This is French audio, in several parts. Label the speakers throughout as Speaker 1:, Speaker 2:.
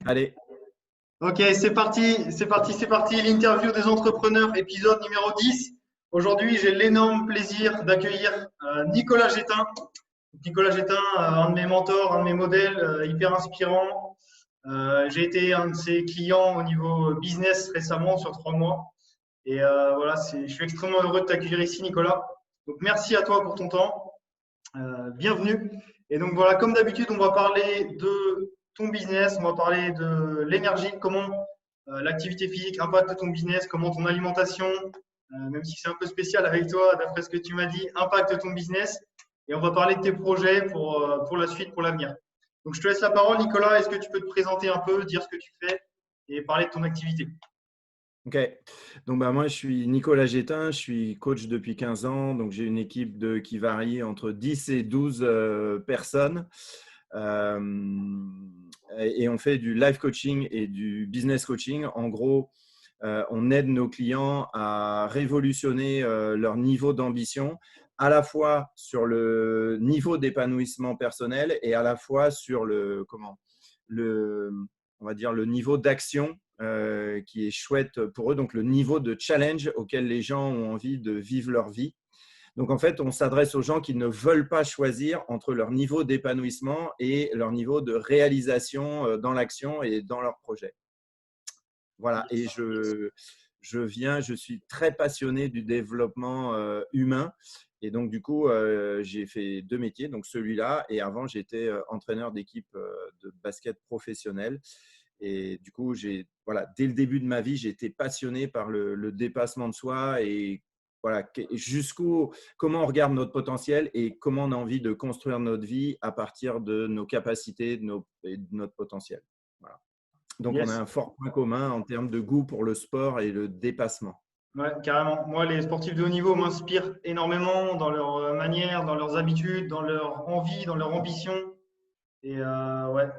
Speaker 1: Allez,
Speaker 2: Ok, c'est parti. L'interview des entrepreneurs, épisode numéro 10. Aujourd'hui, j'ai l'énorme plaisir d'accueillir Nicolas Gétin. Nicolas Gétin, un de mes mentors, un de mes modèles, hyper inspirant. J'ai été un de ses clients au niveau business récemment sur 3 mois. Et voilà, je suis extrêmement heureux de t'accueillir ici, Nicolas. Donc, merci à toi pour ton temps. Bienvenue. Et donc voilà, comme d'habitude, on va parler de ton business, on va parler de l'énergie, comment l'activité physique impacte ton business, comment ton alimentation, même si c'est un peu spécial avec toi, d'après ce que tu m'as dit, impacte ton business. Et on va parler de tes projets pour la suite, pour l'avenir. Donc je te laisse la parole, Nicolas. Est-ce que tu peux te présenter un peu, dire ce que tu fais et parler de ton activité?
Speaker 1: ok. Donc, moi, je suis Nicolas Gétin, je suis coach depuis 15 ans. Donc, j'ai une équipe qui varie entre 10 et 12 personnes. Euh, et on fait du life coaching et du business coaching. En gros, on aide nos clients à révolutionner leur niveau d'ambition, à la fois sur le niveau d'épanouissement personnel et à la fois sur le, on va dire le niveau d'action qui est chouette pour eux, donc le niveau de challenge auquel les gens ont envie de vivre leur vie. Donc, en fait, on s'adresse aux gens qui ne veulent pas choisir entre leur niveau d'épanouissement et leur niveau de réalisation dans l'action et dans leur projet. Voilà, et je suis très passionné du développement humain. Et donc, du coup, j'ai fait 2 métiers, donc celui-là. Et avant, j'étais entraîneur d'équipe de basket professionnel. Et du coup, voilà, dès le début de ma vie, j'ai été passionné par le dépassement de soi et voilà, comment on regarde notre potentiel et comment on a envie de construire notre vie à partir de nos capacités et de notre potentiel. Voilà. Donc, on a
Speaker 2: Yes.
Speaker 1: un fort point commun en termes de goût pour le sport et le dépassement.
Speaker 2: Ouais, carrément. Moi, les sportifs de haut niveau m'inspirent énormément dans leur manière, dans leurs habitudes, dans leur envie, dans leur ambition. Et ouais,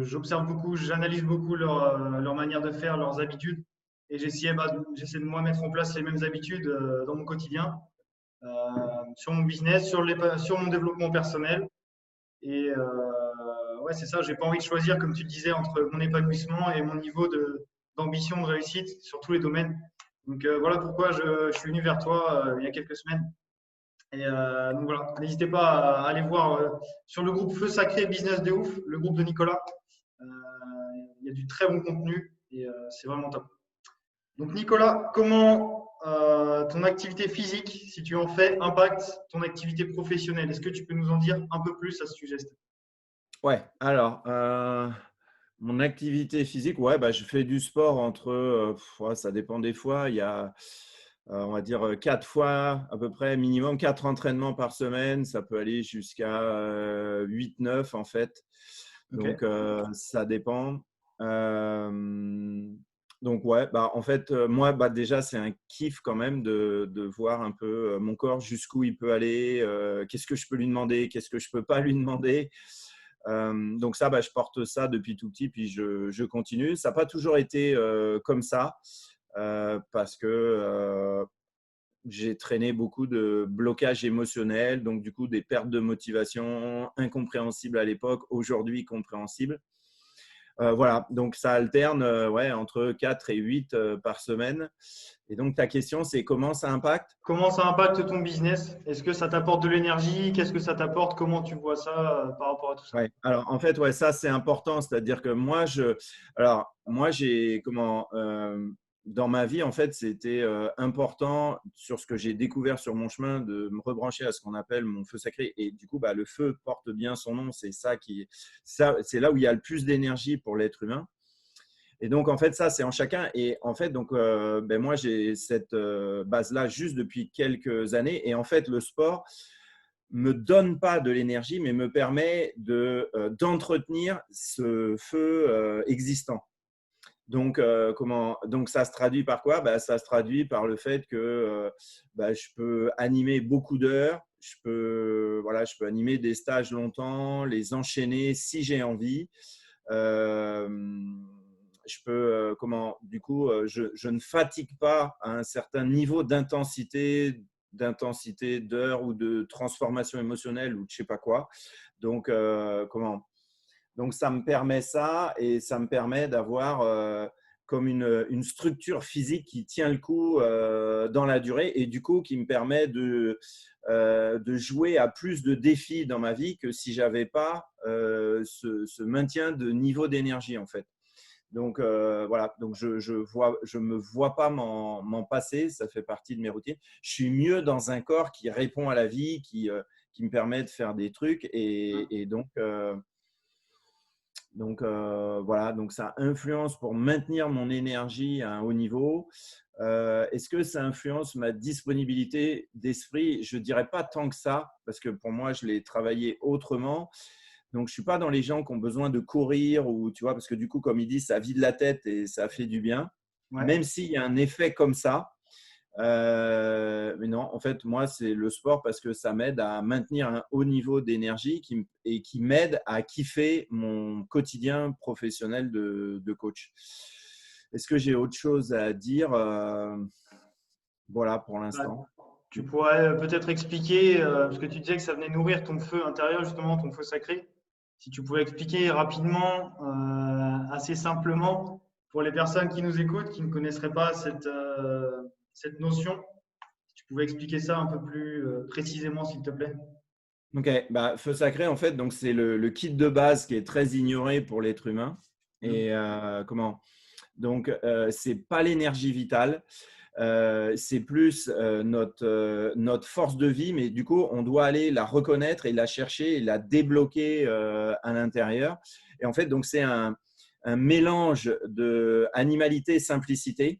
Speaker 2: j'observe beaucoup, j'analyse beaucoup leur manière de faire, leurs habitudes. Et j'essaie de moi mettre en place les mêmes habitudes dans mon quotidien, euh, sur mon business, sur mon développement personnel. Et ouais, c'est ça, j'ai pas envie de choisir, comme tu le disais, entre mon épanouissement et mon niveau d'ambition, de réussite sur tous les domaines. Donc voilà pourquoi je suis venu vers toi il y a quelques semaines. Et donc voilà, n'hésitez pas à aller voir sur le groupe Feu Sacré Business de Ouf, le groupe de Nicolas. Euh, il y a du très bon contenu et c'est vraiment top. Donc Nicolas, comment ton activité physique, si tu en fais, impacte ton activité professionnelle? Est-ce que tu peux nous en dire un peu plus à ce sujet?
Speaker 1: Ouais, alors, mon activité physique, ouais, je fais du sport ouais, ça dépend des fois. Il y a, on va dire, 4 fois à peu près, minimum 4 entraînements par semaine. Ça peut aller jusqu'à 8, 9 en fait.
Speaker 2: Ok.
Speaker 1: Donc, ça dépend. Euh, donc, ouais, en fait, moi, déjà, c'est un kiff quand même de voir un peu mon corps, jusqu'où il peut aller, qu'est-ce que je peux lui demander, qu'est-ce que je ne peux pas lui demander. Donc ça, je porte ça depuis tout petit, puis je continue. Ça n'a pas toujours été comme ça, parce que j'ai traîné beaucoup de blocages émotionnels, donc du coup des pertes de motivation incompréhensibles à l'époque, aujourd'hui compréhensibles. Voilà, donc ça alterne ouais, entre 4 et 8 par semaine. Et donc ta question, c'est comment ça impacte?
Speaker 2: Comment ça impacte ton business? Est-ce que ça t'apporte de l'énergie? Qu'est-ce que ça t'apporte? Comment tu vois ça par rapport à tout ça?
Speaker 1: Ouais. Alors en fait, ouais, ça c'est important, c'est-à-dire que moi j'ai dans ma vie en fait, c'était important sur ce que j'ai découvert sur mon chemin de me rebrancher à ce qu'on appelle mon feu sacré. Et du coup, le feu porte bien son nom. C'est là où il y a le plus d'énergie pour l'être humain. Et donc en fait, ça c'est en chacun. Et en fait, donc moi j'ai cette base-là juste depuis quelques années. Et en fait, le sport me donne pas de l'énergie, mais me permet d'entretenir ce feu existant. Donc, donc, ça se traduit par quoi? Ça se traduit par le fait que je peux animer beaucoup d'heures, voilà, je peux animer des stages longtemps, les enchaîner si j'ai envie. Euh, je peux, du coup, je ne fatigue pas à un certain niveau d'intensité d'heures ou de transformation émotionnelle ou de je sais pas quoi. Donc, Donc, ça me permet ça et ça me permet d'avoir comme une structure physique qui tient le coup dans la durée et du coup qui me permet de jouer à plus de défis dans ma vie que si je n'avais pas ce maintien de niveau d'énergie en fait. Donc voilà, donc je me vois pas m'en passer, ça fait partie de mes routines. Je suis mieux dans un corps qui répond à la vie, qui me permet de faire des trucs et donc voilà, donc ça influence pour maintenir mon énergie à un haut niveau. Est-ce que ça influence ma disponibilité d'esprit? Je dirais pas tant que ça, parce que pour moi, je l'ai travaillé autrement. Donc, je suis pas dans les gens qui ont besoin de courir ou tu vois, parce que du coup, comme il dit, ça vide la tête et ça fait du bien.
Speaker 2: Ouais.
Speaker 1: Même s'il y a un effet comme ça, mais non, en fait, moi, c'est le sport parce que ça m'aide à maintenir un haut niveau d'énergie et qui m'aide à kiffer mon quotidien professionnel de coach. Est-ce que j'ai autre chose à dire? Voilà pour
Speaker 2: Bah,
Speaker 1: l'instant.
Speaker 2: tu pourrais peut-être expliquer, parce que tu disais que ça venait nourrir ton feu intérieur, justement, ton feu sacré. Si tu pouvais expliquer rapidement, assez simplement, pour les personnes qui nous écoutent, qui ne connaisseraient pas cette notion, si tu pouvais expliquer ça un peu plus précisément, s'il te plaît.
Speaker 1: Ok, bah, feu sacré, en fait, donc c'est le kit de base qui est très ignoré pour l'être humain. Et comment? Donc, c'est pas l'énergie vitale. C'est plus notre force de vie, mais du coup, on doit aller la reconnaître et la chercher et la débloquer à l'intérieur. Et en fait, donc c'est un mélange de animalité et simplicité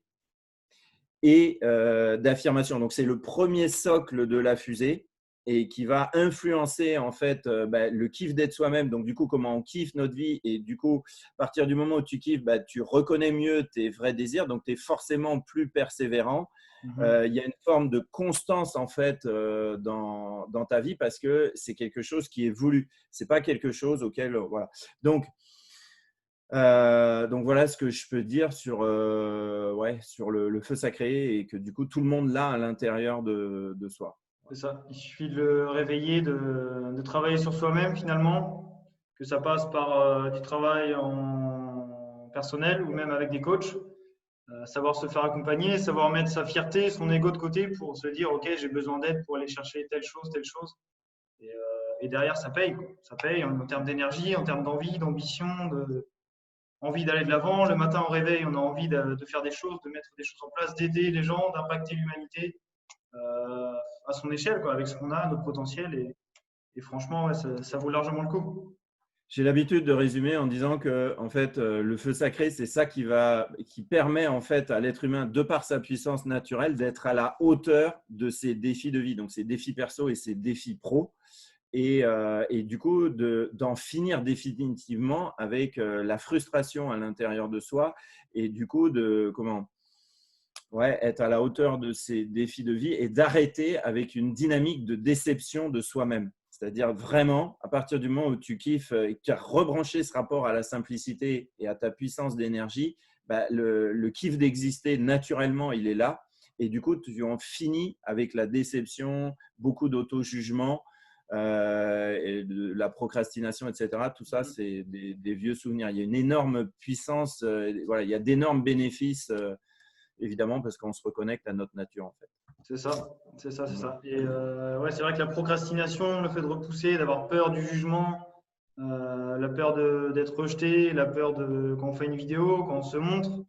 Speaker 1: et d'affirmation. Donc, c'est le premier socle de la fusée et qui va influencer en fait le kiff d'être soi-même. Donc, du coup, comment on kiffe notre vie et du coup, à partir du moment où tu kiffes, tu reconnais mieux tes vrais désirs. Donc, tu es forcément plus persévérant. Il y a une forme de constance en fait dans ta vie parce que c'est quelque chose qui est voulu. C'est pas quelque chose auquel voilà. Donc voilà ce que je peux dire sur, ouais, sur le feu sacré et que du coup tout le monde l'a à l'intérieur de soi.
Speaker 2: C'est ça. Il suffit de le réveiller, de travailler sur soi-même finalement, que ça passe par du travail en personnel ou même avec des coachs. Savoir se faire accompagner, savoir mettre sa fierté, son ego de côté pour se dire ok, j'ai besoin d'aide pour aller chercher telle chose, telle chose. Et derrière, ça paye, quoi. Ça paye en termes d'énergie, en termes d'envie, d'ambition, envie d'aller de l'avant. Le matin au réveil, on a envie de faire des choses, de mettre des choses en place, d'aider les gens, d'impacter l'humanité à son échelle, quoi, avec ce qu'on a, notre potentiel. Et franchement, ouais, ça vaut largement le coup.
Speaker 1: J'ai l'habitude de résumer en disant que en fait, le feu sacré, c'est ça qui permet en fait à l'être humain, de par sa puissance naturelle, d'être à la hauteur de ses défis de vie, donc ses défis perso et ses défis pro. Et du coup, d'en finir définitivement avec la frustration à l'intérieur de soi et du coup, être à la hauteur de ses défis de vie et d'arrêter avec une dynamique de déception de soi-même. C'est-à-dire vraiment, à partir du moment où tu kiffes et que tu as rebranché ce rapport à la simplicité et à ta puissance d'énergie, le kiff d'exister naturellement, il est là. Et du coup, tu en finis avec la déception, beaucoup d'auto-jugement, et de la procrastination, etc. Tout ça, c'est des vieux souvenirs. Il y a une énorme puissance, voilà, il y a d'énormes bénéfices, évidemment, parce qu'on se reconnecte à notre nature, en fait.
Speaker 2: C'est ça, c'est ça, c'est ça. Et ouais, c'est vrai que la procrastination, le fait de repousser, d'avoir peur du jugement, la peur d'être rejeté, la peur de quand on fait une vidéo, quand on se montre,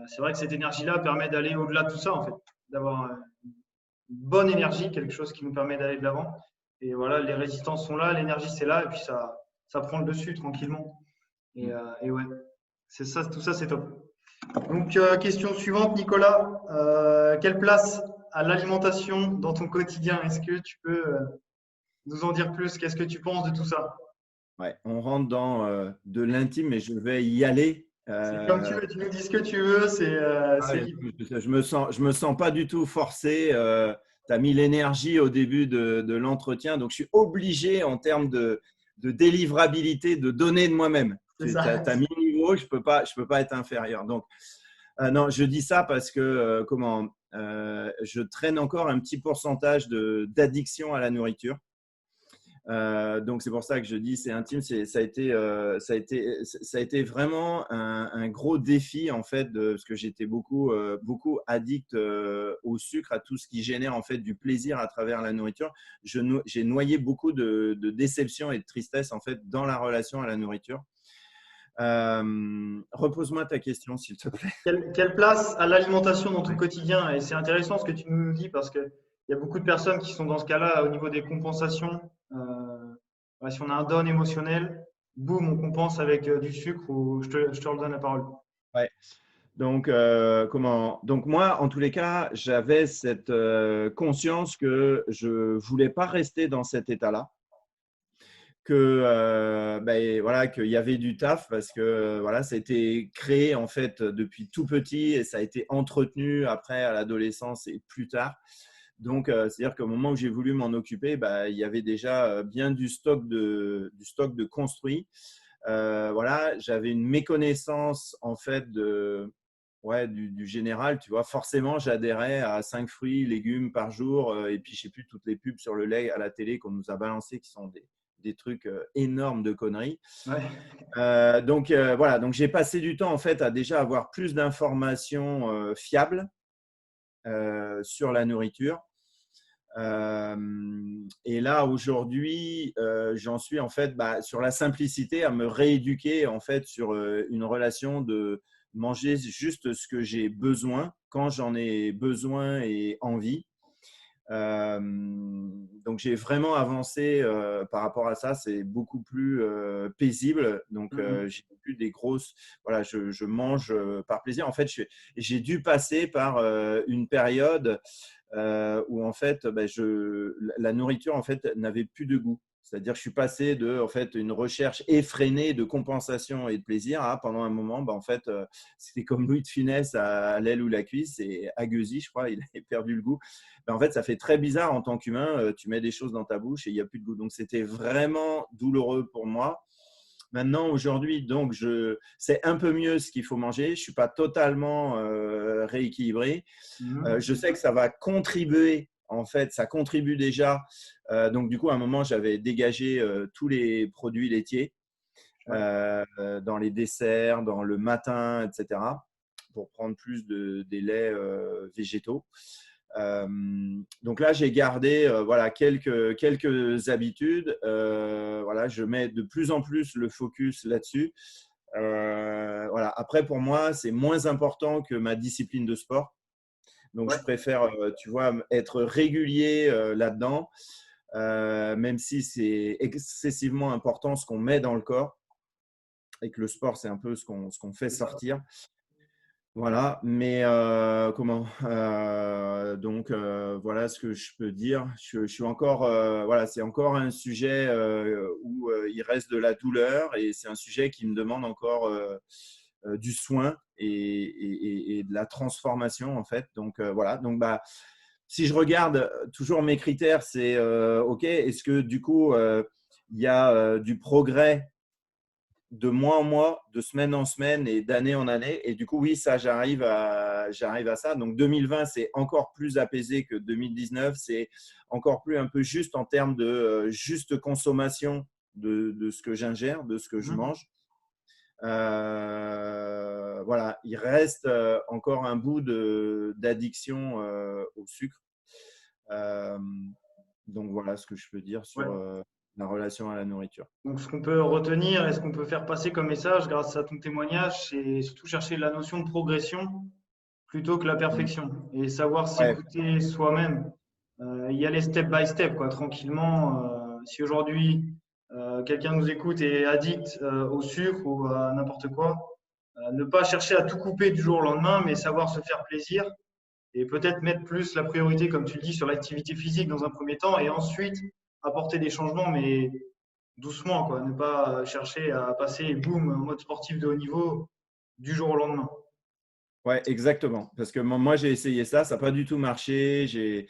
Speaker 2: c'est vrai que cette énergie-là permet d'aller au-delà de tout ça, en fait, d'avoir une bonne énergie, quelque chose qui nous permet d'aller de l'avant. Et voilà, les résistances sont là, l'énergie c'est là, et puis ça prend le dessus tranquillement. Et ouais, c'est ça, tout ça c'est top. Donc, question suivante, Nicolas. Quelle place a l'alimentation dans ton quotidien? Est-ce que tu peux nous en dire plus? Qu'est-ce que tu penses de tout ça?
Speaker 1: Ouais, on rentre dans de l'intime, mais je vais y aller.
Speaker 2: C'est comme tu veux, tu nous dis ce que tu veux, c'est libre.
Speaker 1: Je me sens pas du tout forcé. Tu as mis l'énergie au début de l'entretien, donc je suis obligé en termes de délivrabilité de donner de moi-même.
Speaker 2: C'est
Speaker 1: Tu
Speaker 2: ça.
Speaker 1: as mis le niveau, je peux pas être inférieur. Donc, non, je dis ça parce que je traîne encore un petit pourcentage d'addiction à la nourriture. Donc, c'est pour ça que je dis c'est intime. Ça a été vraiment un gros défi en fait, parce que j'étais beaucoup addict au sucre, à tout ce qui génère en fait du plaisir à travers la nourriture. J'ai noyé beaucoup de déception et de tristesse en fait dans la relation à la nourriture. Repose-moi ta question, s'il te plaît.
Speaker 2: Quelle place a l'alimentation dans ton quotidien? Et c'est intéressant ce que tu nous dis parce qu'il y a beaucoup de personnes qui sont dans ce cas-là au niveau des compensations. Ouais, si on a un down émotionnel, boum, on compense avec du sucre ou je te redonne la parole.
Speaker 1: Ouais. Donc, donc moi, en tous les cas, j'avais cette conscience que je voulais pas rester dans cet état-là, que ben, voilà, qu'il y avait du taf parce que voilà, ça a été créé en fait depuis tout petit et ça a été entretenu après à l'adolescence et plus tard. Donc, c'est-à-dire qu'au moment où j'ai voulu m'en occuper, bah, il y avait déjà bien du stock de construit. Voilà, j'avais une méconnaissance en fait ouais, du général, tu vois. Forcément, j'adhérais à 5 fruits, légumes par jour. Et puis, je sais plus, toutes les pubs sur le lait à la télé qu'on nous a balancées qui sont des trucs énormes de conneries.
Speaker 2: Ouais.
Speaker 1: Donc, voilà, donc j'ai passé du temps en fait à déjà avoir plus d'informations fiables sur la nourriture. Et là, aujourd'hui, j'en suis en fait sur la simplicité à me rééduquer en fait sur une relation de manger juste ce que j'ai besoin quand j'en ai besoin et envie. Donc, j'ai vraiment avancé par rapport à ça. C'est beaucoup plus paisible. Donc, j'ai plus des grosses. Voilà, je mange par plaisir. En fait, j'ai dû passer par une période où en fait, la nourriture en fait n'avait plus de goût. C'est-à-dire que je suis passé de en fait une recherche effrénée de compensation et de plaisir à pendant un moment, en fait, c'était comme Louis de Funès à l'aile ou la cuisse et Aguezy, je crois, il avait perdu le goût. En fait, ça fait très bizarre en tant qu'humain. Tu mets des choses dans ta bouche et il n'y a plus de goût. Donc, c'était vraiment douloureux pour moi. Maintenant, aujourd'hui, donc, c'est un peu mieux ce qu'il faut manger. Je ne suis pas totalement rééquilibré. Je sais que ça va contribuer, en fait, ça contribue déjà. Donc, du coup, à un moment, j'avais dégagé tous les produits laitiers dans les desserts, dans le matin, etc., pour prendre plus des laits végétaux. Donc là, j'ai gardé voilà, quelques habitudes. Voilà, je mets de plus en plus le focus là-dessus. Voilà. Après, pour moi, c'est moins important que ma discipline de sport. Donc,
Speaker 2: Ouais.
Speaker 1: je préfère, tu vois, être régulier là-dedans, même si c'est excessivement important ce qu'on met dans le corps et que le sport, c'est un peu ce qu'on fait
Speaker 2: C'est ça.
Speaker 1: sortir. Voilà, mais donc voilà ce que je peux dire. Je suis encore, voilà, c'est encore un sujet où il reste de la douleur et c'est un sujet qui me demande encore du soin et de la transformation en fait. Donc voilà, donc si je regarde toujours mes critères, c'est OK, est-ce que du coup il y a du progrès de mois en mois, de semaine en semaine et d'année en année. Et du coup, oui, ça, j'arrive à ça. Donc, 2020, c'est encore plus apaisé que 2019. C'est encore plus un peu juste en termes de juste consommation de ce que j'ingère, de ce que je mange. Voilà, il reste encore un bout d'addiction au sucre. Euh, donc, voilà ce que je peux dire
Speaker 2: Ouais.
Speaker 1: sur la relation à la nourriture.
Speaker 2: Donc, ce qu'on peut retenir et ce qu'on peut faire passer comme message grâce à ton témoignage, c'est surtout chercher la notion de progression plutôt que la
Speaker 1: Mm.
Speaker 2: perfection et savoir
Speaker 1: Ouais,
Speaker 2: s'écouter soi-même, y aller step by step, quoi, tranquillement. Si aujourd'hui quelqu'un nous écoute et est addict au sucre ou à n'importe quoi, ne pas chercher à tout couper du jour au lendemain, mais savoir se faire plaisir et peut-être mettre plus la priorité, comme tu le dis, sur l'activité physique dans un premier temps et ensuite apporter des changements, mais doucement, quoi. Ne pas chercher à passer, boum, en mode sportif de haut niveau du jour au lendemain.
Speaker 1: ouais, exactement. Parce que moi, j'ai essayé ça, ça n'a pas du tout marché.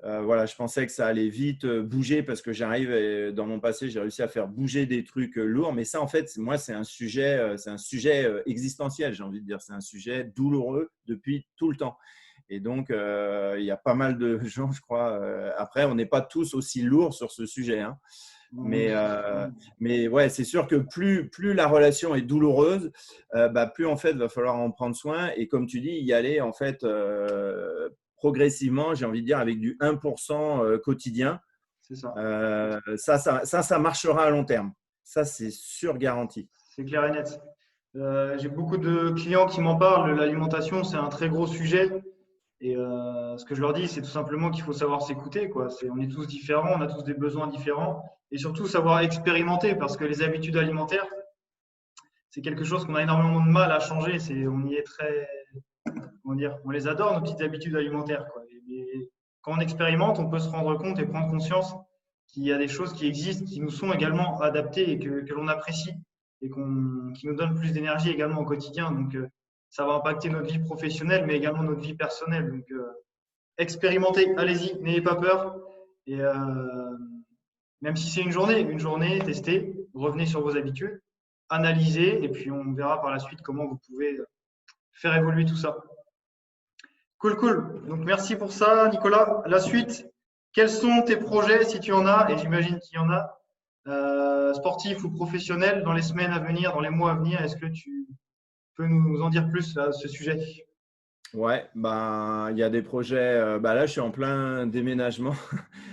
Speaker 1: Voilà, je pensais que ça allait vite bouger parce que dans mon passé, j'ai réussi à faire bouger des trucs lourds. Mais ça, en fait, moi, c'est un sujet existentiel, j'ai envie de dire. C'est un sujet douloureux depuis tout le temps. Et donc, il y a pas mal de gens, je crois. Après, on n'est pas tous aussi lourds sur ce sujet, hein.
Speaker 2: Donc,
Speaker 1: mais ouais, c'est sûr que plus la relation est douloureuse, plus en fait, va falloir en prendre soin. Et comme tu dis, y aller en fait progressivement, j'ai envie de dire, avec du 1% quotidien.
Speaker 2: c'est ça.
Speaker 1: Ça marchera à long terme. Ça, c'est sûr garanti.
Speaker 2: C'est clair et net. J'ai beaucoup de clients qui m'en parlent. L'alimentation, c'est un très gros sujet. Et ce que je leur dis, c'est tout simplement qu'il faut savoir s'écouter, quoi. On est tous différents, on a tous des besoins différents. Et surtout, savoir expérimenter, parce que les habitudes alimentaires, c'est quelque chose qu'on a énormément de mal à changer. On y est très, comment dire, on les adore, nos petites habitudes alimentaires, quoi. Et quand on expérimente, on peut se rendre compte et prendre conscience qu'il y a des choses qui existent, qui nous sont également adaptées et que l'on apprécie et qui nous donnent plus d'énergie également au quotidien. Donc, ça va impacter notre vie professionnelle, mais également notre vie personnelle. Donc, expérimentez, allez-y, n'ayez pas peur. Et même si c'est une journée, testez, revenez sur vos habitudes, analysez, et puis on verra par la suite comment vous pouvez faire évoluer tout ça. Cool, cool. Donc merci pour ça, Nicolas. La suite, quels sont tes projets, si tu en as, et j'imagine qu'il y en a, sportifs ou professionnels, dans les semaines à venir, dans les mois à venir? Est-ce que tu peux nous en dire plus à ce sujet?
Speaker 1: Ouais, il y a des projets. Là, je suis en plein déménagement.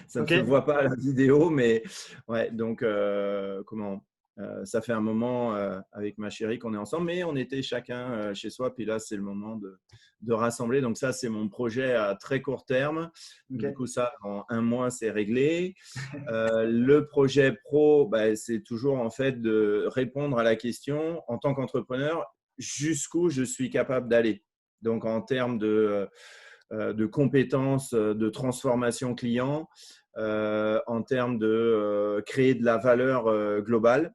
Speaker 1: Ça ne
Speaker 2: Ok,
Speaker 1: se voit pas à la vidéo, mais ouais, donc ça fait un moment avec ma chérie qu'on est ensemble, mais on était chacun chez soi. Puis là, c'est le moment de rassembler. Donc ça, c'est mon projet à très court terme. Du
Speaker 2: ok.
Speaker 1: coup, ça, en un mois, c'est réglé. Le projet pro, c'est toujours en fait de répondre à la question en tant qu'entrepreneur, jusqu'où je suis capable d'aller. Donc, en termes de compétences, de transformation client, en termes de créer de la valeur globale.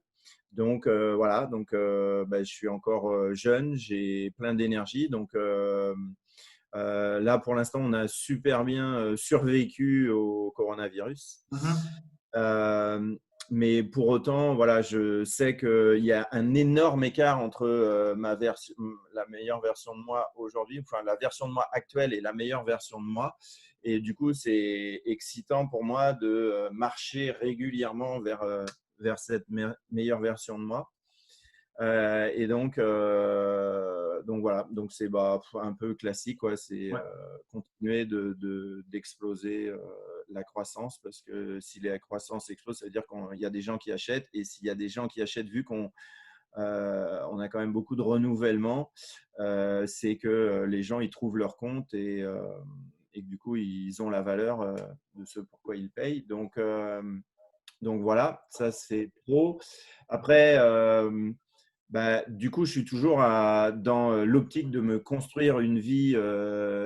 Speaker 1: Donc, voilà, je suis encore jeune, j'ai plein d'énergie. Donc, là, pour l'instant, on a super bien survécu au coronavirus.
Speaker 2: Mhm.
Speaker 1: Euh, mais pour autant, voilà, je sais qu'il y a un énorme écart entre la meilleure version de moi aujourd'hui, enfin la version de moi actuelle et la meilleure version de moi. Et du coup, c'est excitant pour moi de marcher régulièrement vers cette meilleure version de moi. Donc voilà, donc c'est un peu classique, quoi. C'est
Speaker 2: Ouais.
Speaker 1: continuer d'exploser la croissance, parce que si la croissance explose, ça veut dire qu'il y a des gens qui achètent, et s'il y a des gens qui achètent, vu on a quand même beaucoup de renouvellement, c'est que les gens ils trouvent leur compte, et que du coup ils ont la valeur de ce pourquoi ils payent. Donc voilà, ça c'est pro. Après, du coup, je suis toujours dans l'optique de me construire une vie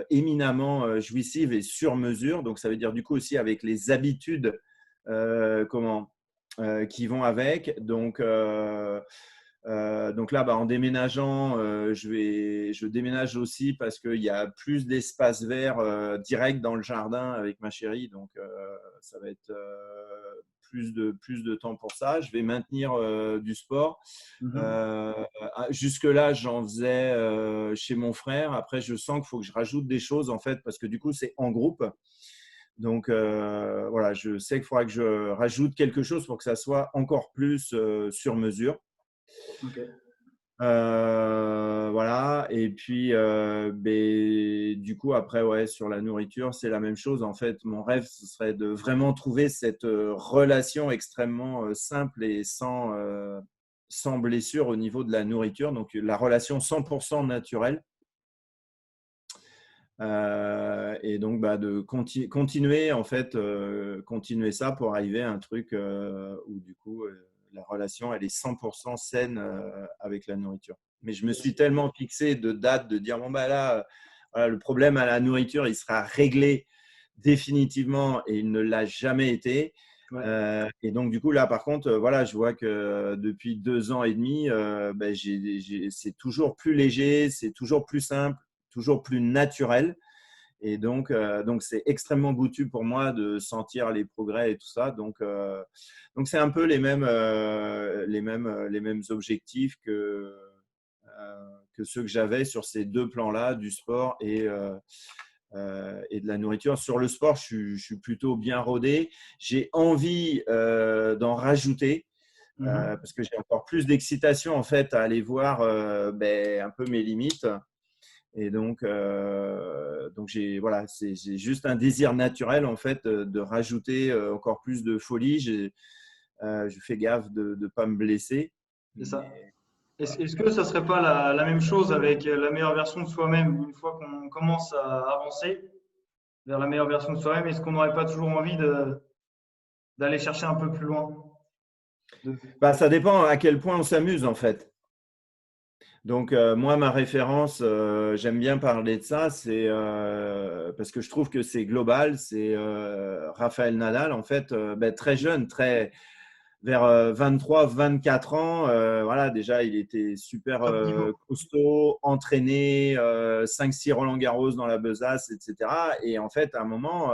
Speaker 1: éminemment jouissive et sur mesure. Donc, ça veut dire du coup aussi avec les habitudes qui vont avec. Donc là, en déménageant, je déménage aussi parce qu'il y a plus d'espace vert direct dans le jardin avec ma chérie. Donc, ça va être plus de temps pour ça. Je vais maintenir du sport.
Speaker 2: Mhm.
Speaker 1: Jusque-là, j'en faisais chez mon frère. Après, je sens qu'il faut que je rajoute des choses, en fait, parce que du coup, c'est en groupe. Donc, voilà, je sais qu'il faudra que je rajoute quelque chose pour que ça soit encore plus sur mesure.
Speaker 2: Ok.
Speaker 1: Voilà. Et puis, du coup, après, ouais, sur la nourriture, c'est la même chose. En fait, mon rêve, ce serait de vraiment trouver cette relation extrêmement simple et sans blessure au niveau de la nourriture. Donc, la relation 100% naturelle. Et donc, de continuer, en fait, continuer ça pour arriver à un truc où, du coup, la relation, elle est 100% saine avec la nourriture. Mais je me suis tellement fixé de date de dire, bon, là, voilà, le problème à la nourriture, il sera réglé définitivement, et il ne l'a jamais été.
Speaker 2: Ouais.
Speaker 1: Et donc, du coup, là, par contre, voilà, je vois que depuis 2 ans et demi, c'est toujours plus léger, c'est toujours plus simple, toujours plus naturel. Et donc c'est extrêmement goûtu pour moi de sentir les progrès et tout ça. Donc c'est un peu les mêmes objectifs que ceux que j'avais sur ces deux plans-là, du sport et de la nourriture. Sur le sport, je suis plutôt bien rodé. J'ai envie d'en rajouter parce que j'ai encore plus d'excitation en fait à aller voir un peu mes limites. Et donc voilà, j'ai juste un désir naturel en fait de rajouter encore plus de folie. Je fais gaffe de ne pas me blesser.
Speaker 2: C'est ça.
Speaker 1: Mais
Speaker 2: Est-ce que ça serait pas la même chose avec la meilleure version de soi-même une fois qu'on commence à avancer vers la meilleure version de soi-même? Est-ce qu'on n'aurait pas toujours envie d'aller chercher un peu plus loin? De-
Speaker 1: ça dépend à quel point on s'amuse en fait. Donc, moi, ma référence, j'aime bien parler de ça, c'est parce que je trouve que c'est global, c'est Rafael Nadal, en fait, très jeune, vers 23-24 ans, voilà, déjà, il était super
Speaker 2: Top niveau.
Speaker 1: costaud, entraîné, 5-6 Roland-Garros dans la besace, etc. Et en fait, à un moment,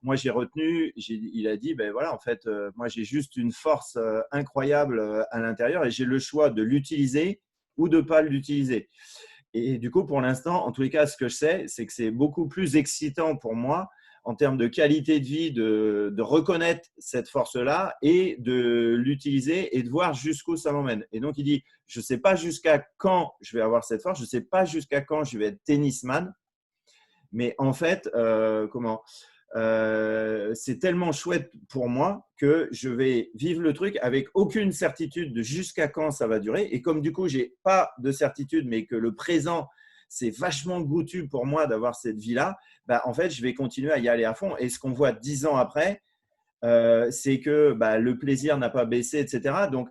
Speaker 1: moi, j'ai retenu, il a dit, ben voilà, en fait, moi, j'ai juste une force incroyable à l'intérieur et j'ai le choix de l'utiliser ou de ne pas l'utiliser. Et du coup, pour l'instant, en tous les cas, ce que je sais, c'est que c'est beaucoup plus excitant pour moi en termes de qualité de vie, de reconnaître cette force-là et de l'utiliser et de voir jusqu'où ça m'emmène. Et donc, il dit, je ne sais pas jusqu'à quand je vais avoir cette force, je ne sais pas jusqu'à quand je vais être tennisman, mais en fait, c'est tellement chouette pour moi que je vais vivre le truc avec aucune certitude de jusqu'à quand ça va durer. Et comme du coup, je n'ai pas de certitude, mais que le présent, c'est vachement goûtu pour moi d'avoir cette vie-là, en fait, je vais continuer à y aller à fond. Et ce qu'on voit 10 ans après, c'est que le plaisir n'a pas baissé, etc. Donc,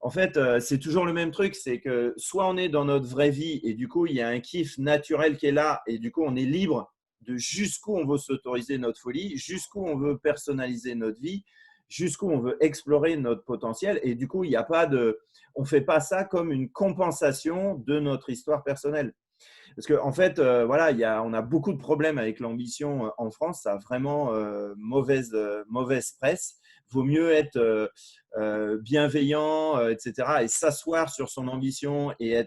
Speaker 1: en fait, c'est toujours le même truc, c'est que soit on est dans notre vraie vie et du coup, il y a un kiff naturel qui est là et du coup, on est libre de jusqu'où on veut s'autoriser notre folie, jusqu'où on veut personnaliser notre vie, jusqu'où on veut explorer notre potentiel et du coup, il n'y a pas on ne fait pas ça comme une compensation de notre histoire personnelle. Parce qu'en fait, voilà, on a beaucoup de problèmes avec l'ambition en France. Ça a vraiment mauvaise presse. Vaut mieux être bienveillant, etc. et s'asseoir sur son ambition et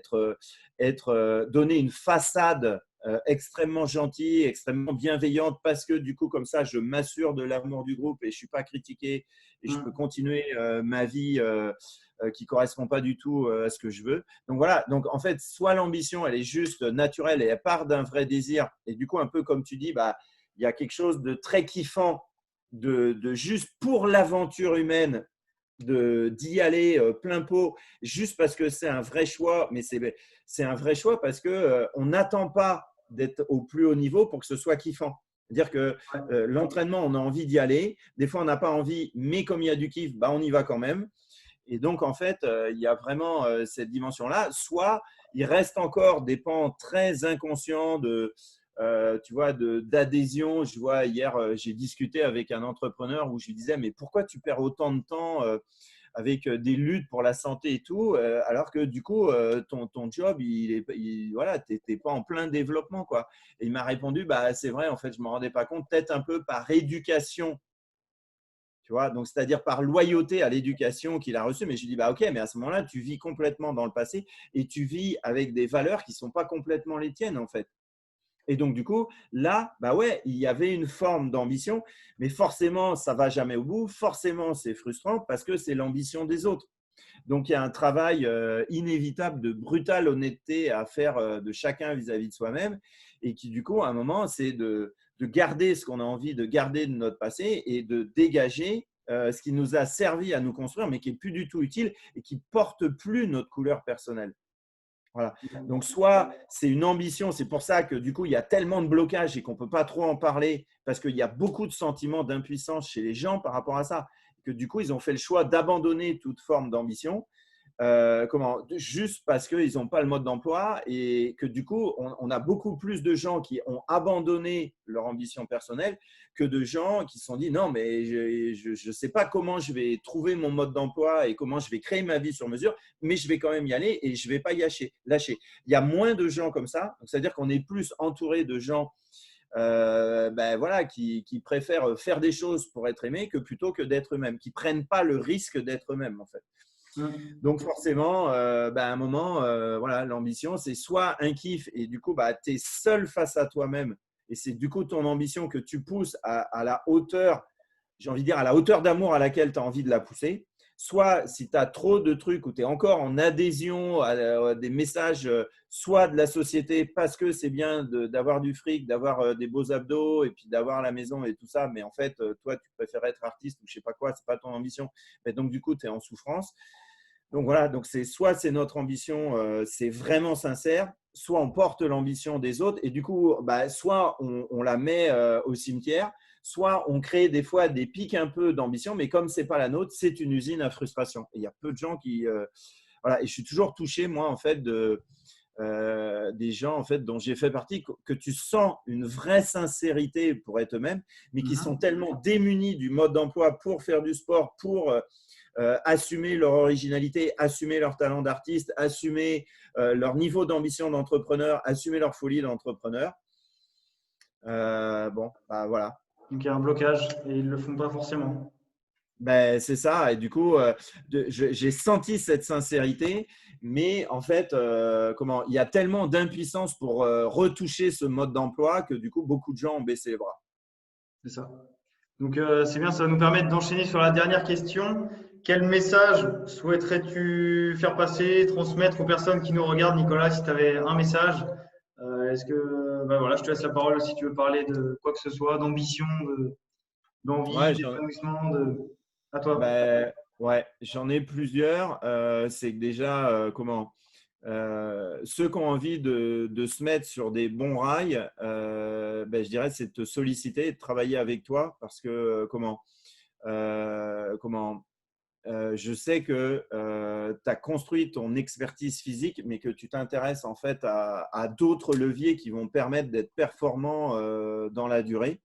Speaker 1: donner une façade extrêmement gentille, extrêmement bienveillante parce que du coup, comme ça, je m'assure de l'amour du groupe et je ne suis pas critiqué et je peux continuer ma vie qui ne correspond pas du tout à ce que je veux. Donc voilà, donc en fait, soit l'ambition, elle est juste naturelle et elle part d'un vrai désir. Et du coup, un peu comme tu dis, il y a quelque chose de très kiffant, de juste pour l'aventure humaine, d'y aller plein pot, juste parce que c'est un vrai choix. Mais c'est un vrai choix parce qu'on n'attend pas d'être au plus haut niveau pour que ce soit kiffant. C'est-à-dire que
Speaker 2: Ouais.
Speaker 1: l'entraînement, on a envie d'y aller. Des fois, on n'a pas envie, mais comme il y a du kiff, on y va quand même. Et donc, en fait, il y a vraiment cette dimension-là. Soit il reste encore des pans très inconscients tu vois, d'adhésion. Je vois, hier, j'ai discuté avec un entrepreneur où je lui disais, mais pourquoi tu perds autant de temps avec des luttes pour la santé et tout, alors que du coup, ton job, voilà, tu n'es pas en plein développement, quoi. Et il m'a répondu, c'est vrai, en fait, je ne me rendais pas compte, peut-être un peu par éducation. Tu vois, donc c'est-à-dire par loyauté à l'éducation qu'il a reçue. Mais je lui dis, ok, mais à ce moment-là, tu vis complètement dans le passé et tu vis avec des valeurs qui ne sont pas complètement les tiennes, en fait. Et donc, du coup, là, ouais, il y avait une forme d'ambition, mais forcément, ça ne va jamais au bout. Forcément, c'est frustrant parce que c'est l'ambition des autres. Donc, il y a un travail inévitable de brutale honnêteté à faire de chacun vis-à-vis de soi-même et qui, du coup, à un moment, c'est de garder ce qu'on a envie de garder de notre passé et de dégager ce qui nous a servi à nous construire, mais qui n'est plus du tout utile et qui ne porte plus notre couleur personnelle. Voilà. Donc, soit c'est une ambition, c'est pour ça que du coup, il y a tellement de blocages et qu'on ne peut pas trop en parler parce qu'il y a beaucoup de sentiments d'impuissance chez les gens par rapport à ça. Que du coup, ils ont fait le choix d'abandonner toute forme d'ambition juste parce qu'ils n'ont pas le mode d'emploi et que du coup, on a beaucoup plus de gens qui ont abandonné leur ambition personnelle que de gens qui se sont dit non, mais je ne sais pas comment je vais trouver mon mode d'emploi et comment je vais créer ma vie sur mesure, mais je vais quand même y aller et je ne vais pas lâcher. Il y a moins de gens comme ça, c'est-à-dire qu'on est plus entouré de gens voilà, qui préfèrent faire des choses pour être aimés que plutôt que d'être eux-mêmes, qui ne prennent pas le risque d'être eux-mêmes en fait. Donc forcément, à un moment, voilà, l'ambition, c'est soit un kiff et du coup, tu es seul face à toi-même et c'est du coup ton ambition que tu pousses à la hauteur, j'ai envie de dire, à la hauteur d'amour à laquelle tu as envie de la pousser. Soit si tu as trop de trucs où tu es encore en adhésion à des messages, soit de la société, parce que c'est bien d'avoir du fric, d'avoir des beaux abdos et puis d'avoir la maison et tout ça, mais en fait, toi, tu préfères être artiste ou je sais pas quoi, c'est pas ton ambition. Mais donc, du coup, tu es en souffrance. Donc voilà, donc soit c'est notre ambition, c'est vraiment sincère, soit on porte l'ambition des autres et du coup, bah, soit on la met au cimetière, soit on crée des fois des pics un peu d'ambition, mais comme c'est pas la nôtre, c'est une usine à frustration. Et il y a peu de gens qui, voilà, et je suis toujours touché moi en fait des gens en fait dont j'ai fait partie, que tu sens une vraie sincérité pour être eux-mêmes, mais qui sont tellement démunis du mode d'emploi pour faire du sport, pour assumer leur originalité, assumer leur talent d'artiste, assumer leur niveau d'ambition d'entrepreneur, assumer leur folie d'entrepreneur. Bon, bah, voilà.
Speaker 2: Donc il y a un blocage et ils ne le font pas forcément.
Speaker 1: Ben, c'est ça. Et du coup, j'ai senti cette sincérité, mais en fait, il y a tellement d'impuissance pour retoucher ce mode d'emploi que du coup, beaucoup de gens ont baissé les bras.
Speaker 2: C'est ça. Donc c'est bien, ça va nous permettre d'enchaîner sur la dernière question. Quel message souhaiterais-tu faire passer, transmettre aux personnes qui nous regardent, Nicolas, si tu avais un message? Est-ce que, bah voilà, je te laisse la parole si tu veux parler de quoi que ce soit, d'ambition, d'envie,
Speaker 1: Ouais,
Speaker 2: d'épanouissement, à toi.
Speaker 1: ben, ouais, j'en ai plusieurs. C'est que déjà, ceux qui ont envie de se mettre sur des bons rails, ben, je dirais, c'est de te solliciter et de travailler avec toi parce que je sais que tu as construit ton expertise physique, mais que tu t'intéresses en fait à d'autres leviers qui vont permettre d'être performant dans la durée.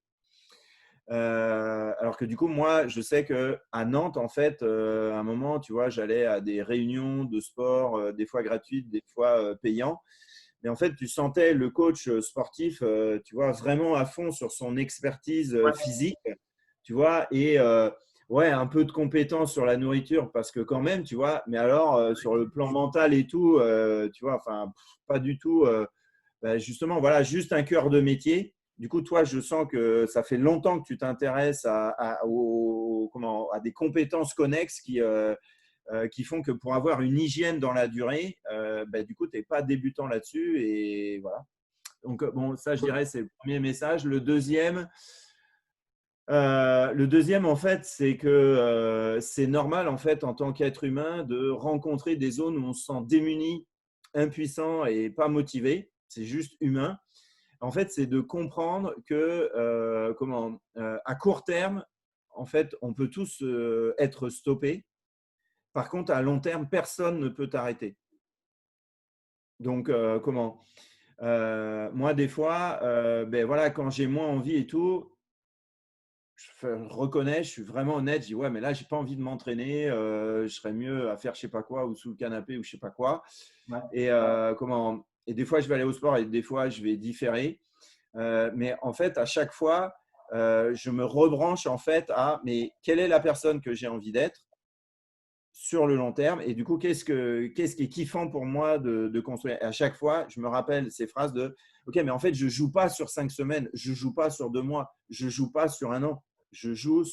Speaker 1: Alors que du coup, moi, je sais qu'à Nantes, en fait, à un moment, tu vois, j'allais à des réunions de sport, des fois gratuites, des fois payantes. Mais en fait, tu sentais le coach sportif, tu vois, vraiment à fond sur son expertise
Speaker 2: Ouais,
Speaker 1: physique, tu vois, et ouais, un peu de compétence sur la nourriture, parce que quand même, tu vois, mais alors sur le plan mental et tout, tu vois, enfin, pas du tout. Ben, justement, voilà, juste un cœur de métier. Du coup, toi, je sens que ça fait longtemps que tu t'intéresses à des compétences connexes qui font que pour avoir une hygiène dans la durée, ben, du coup, tu n'es pas débutant là-dessus. Et voilà. Donc, bon, ça, je dirais, c'est le premier message. Le deuxième, en fait, c'est que c'est normal, en fait, en tant qu'être humain, de rencontrer des zones où on se sent démuni, impuissant et pas motivé. C'est juste humain. En fait, c'est de comprendre que à court terme, en fait, on peut tous être stoppés. Par contre, à long terme, personne ne peut t'arrêter. Donc, moi, des fois, ben voilà, quand j'ai moins envie et tout, je reconnais, je suis vraiment honnête, je dis ouais, mais là, j'ai pas envie de m'entraîner, je serais mieux à faire je sais pas quoi ou sous le canapé ou je sais pas quoi.
Speaker 2: ouais.
Speaker 1: Et des fois, je vais aller au sport et des fois, je vais différer. Mais en fait, à chaque fois, je me rebranche en fait à mais quelle est la personne que j'ai envie d'être sur le long terme et du coup, qu'est-ce qui est kiffant pour moi de construire. Et à chaque fois, je me rappelle ces phrases de OK, mais en fait, je ne joue pas sur 5 semaines, je ne joue pas sur 2 mois, je ne joue pas sur un an, je joue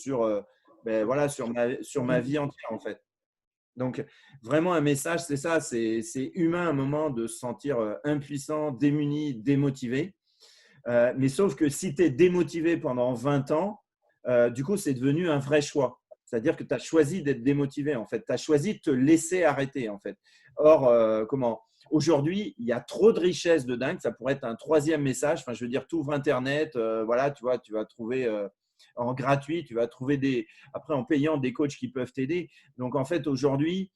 Speaker 1: ben, voilà, sur ma vie entière en fait. Donc, vraiment, un message, c'est ça, c'est humain à un moment de se sentir impuissant, démuni, démotivé. Mais sauf que si tu es démotivé pendant 20 ans, du coup, c'est devenu un vrai choix. C'est-à-dire que tu as choisi d'être démotivé, en fait. Tu as choisi de te laisser arrêter, en fait. Or, aujourd'hui, il y a trop de richesses de dingue. Ça pourrait être un troisième message. Enfin, je veux dire, tu ouvres Internet, voilà, tu vois, tu vas trouver en gratuit, tu vas trouver après en payant des coachs qui peuvent t'aider. Donc, en fait, aujourd'hui,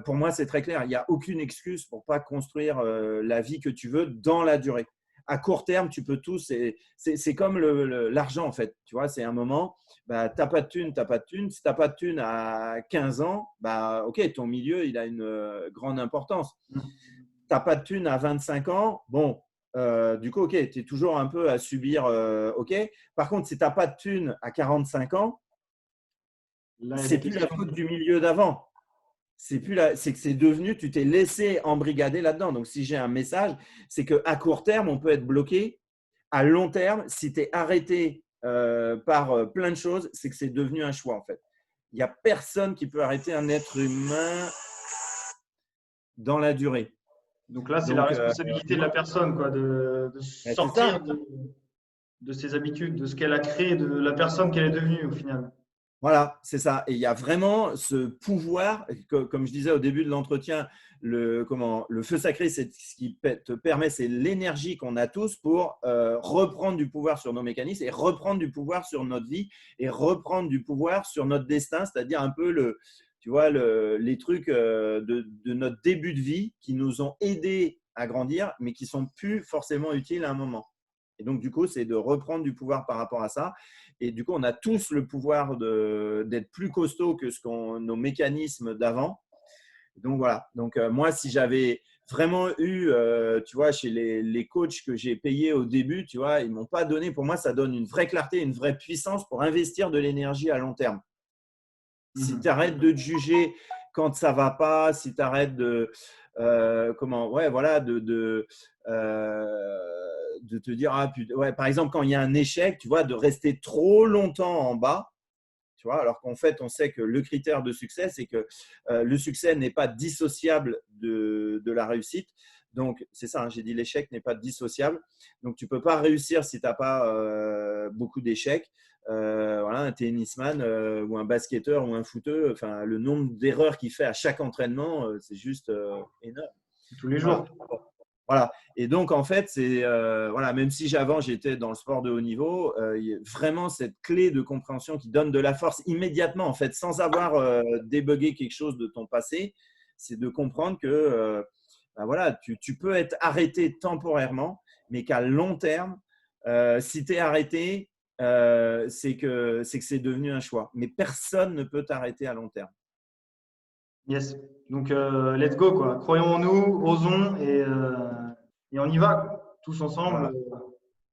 Speaker 1: pour moi, c'est très clair. Il n'y a aucune excuse pour ne pas construire la vie que tu veux dans la durée. À court terme, tu peux tout. C'est comme l'argent, en fait. Tu vois, c'est un moment, bah, tu n'as pas de thune, tu n'as pas de thune. Si tu n'as pas de thune à 15 ans, bah, OK, ton milieu, il a une grande importance. Tu n'as pas de thune à 25 ans, bon, du coup, OK, tu es toujours un peu à subir. OK. Par contre, si tu n'as pas de thune à 45 ans,
Speaker 2: Là, il y a
Speaker 1: c'est
Speaker 2: des
Speaker 1: plus la
Speaker 2: questions.
Speaker 1: faute du milieu d'avant. C'est que c'est devenu, tu t'es laissé embrigader là-dedans. Donc, si j'ai un message, c'est qu'à court terme, on peut être bloqué à long terme, si tu es arrêté par plein de choses, c'est que c'est devenu un choix en fait. Il n'y a personne qui peut arrêter un être humain dans la durée.
Speaker 2: Donc là, c'est la responsabilité de la personne, quoi, de
Speaker 1: C'est ça.
Speaker 2: sortir de ses habitudes, de ce qu'elle a créé, de la personne qu'elle est devenue au final.
Speaker 1: Voilà, c'est ça. Et il y a vraiment ce pouvoir, comme je disais au début de l'entretien, le feu sacré, c'est ce qui te permet, c'est l'énergie qu'on a tous pour reprendre du pouvoir sur nos mécanismes et reprendre du pouvoir sur notre vie et reprendre du pouvoir sur notre destin, c'est-à-dire un peu tu vois, les trucs de notre début de vie qui nous ont aidés à grandir, mais qui sont plus forcément utiles à un moment. Et donc, du coup, c'est de reprendre du pouvoir par rapport à ça. Et du coup, on a tous le pouvoir d'être plus costaud que nos mécanismes d'avant. Donc, voilà. Donc, moi, si j'avais vraiment eu, tu vois, chez les coachs que j'ai payés au début, tu vois, ils ne m'ont pas donné, pour moi, ça donne une vraie clarté, une vraie puissance pour investir de l'énergie à long terme. Si tu arrêtes de te juger quand ça ne va pas, si tu arrêtes de te dire, ah, putain, ouais, par exemple, quand il y a un échec, tu vois, de rester trop longtemps en bas, tu vois, alors qu'en fait, on sait que le critère de succès, c'est que le succès n'est pas dissociable de la réussite. Donc, c'est ça, hein, j'ai dit l'échec n'est pas dissociable. Donc, tu ne peux pas réussir si tu n'as pas beaucoup d'échecs. Voilà, un tennisman ou un basketteur ou un footeux, enfin, le nombre d'erreurs qu'il fait à chaque entraînement, c'est juste énorme.
Speaker 2: Tous les jours.
Speaker 1: Voilà. Et donc, en fait, c'est voilà, même si avant j'étais dans le sport de haut niveau, il y a vraiment cette clé de compréhension qui donne de la force immédiatement, en fait, sans avoir débugué quelque chose de ton passé, c'est de comprendre que ben voilà, tu peux être arrêté temporairement, mais qu'à long terme, si tu es arrêté, c'est que c'est devenu un choix. Mais personne ne peut t'arrêter à long terme.
Speaker 2: Yes. Donc, let's go, quoi. Croyons en nous, osons et on y va, quoi. Tous ensemble,
Speaker 1: Voilà.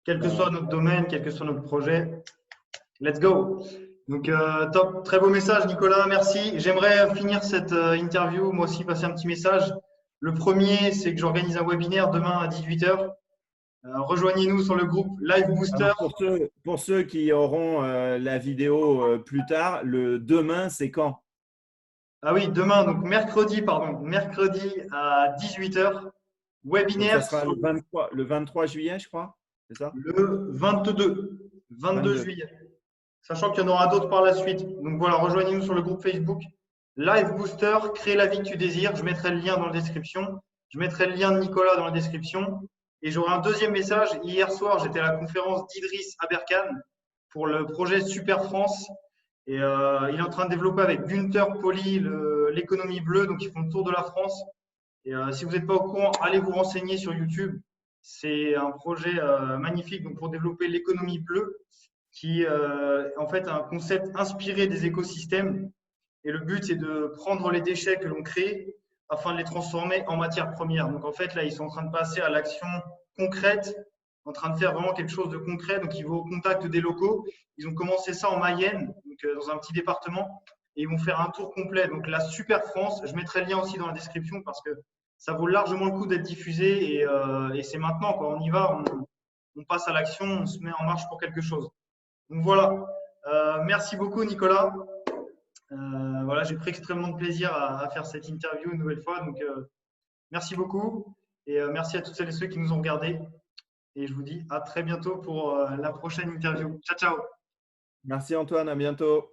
Speaker 2: quel que soit notre domaine, quel que soit notre projet. Let's go. Donc, top. Très beau message, Nicolas. Merci. J'aimerais finir cette interview, moi aussi, passer un petit message. Le premier, c'est que j'organise un webinaire demain à 18h. Rejoignez-nous sur le groupe Live Booster.
Speaker 1: Alors pour ceux qui auront la vidéo plus tard, le demain, c'est quand?
Speaker 2: Ah oui, demain, donc mercredi à 18h.
Speaker 1: Donc,
Speaker 2: Webinaire
Speaker 1: ça sera le 23 juillet, je crois. C'est ça?
Speaker 2: le 22
Speaker 1: 22.
Speaker 2: juillet. Sachant qu'il y en aura d'autres par la suite. Donc voilà, rejoignez-nous sur le groupe Facebook Live Booster, crée la vie que tu désires. Je mettrai le lien dans la description. Je mettrai le lien de Nicolas dans la description. Et j'aurai un deuxième message. Hier soir, j'étais à la conférence d'Idriss Aberkan pour le projet Super France. Et il est en train de développer avec Gunther Poli l'économie bleue. Donc, ils font le tour de la France. Et si vous n'êtes pas au courant, allez vous renseigner sur YouTube. C'est un projet magnifique donc, pour développer l'économie bleue qui en fait un concept inspiré des écosystèmes. Et le but, c'est de prendre les déchets que l'on crée afin de les transformer en matière première. Donc en fait, là, ils sont en train de passer à l'action concrète, en train de faire vraiment quelque chose de concret. Donc ils vont au contact des locaux. Ils ont commencé ça en Mayenne, donc, dans un petit département, et ils vont faire un tour complet. Donc la Super France, je mettrai le lien aussi dans la description parce que ça vaut largement le coup d'être diffusé et c'est maintenant, quoi. On y va, on passe à l'action, on se met en marche pour quelque chose. Donc voilà, merci beaucoup Nicolas. Voilà, j'ai pris extrêmement de plaisir à faire cette interview une nouvelle fois. Donc merci beaucoup et merci à toutes celles et ceux qui nous ont regardés. Et je vous dis à très bientôt pour la prochaine interview. Ciao, ciao.
Speaker 1: Merci Antoine, à bientôt.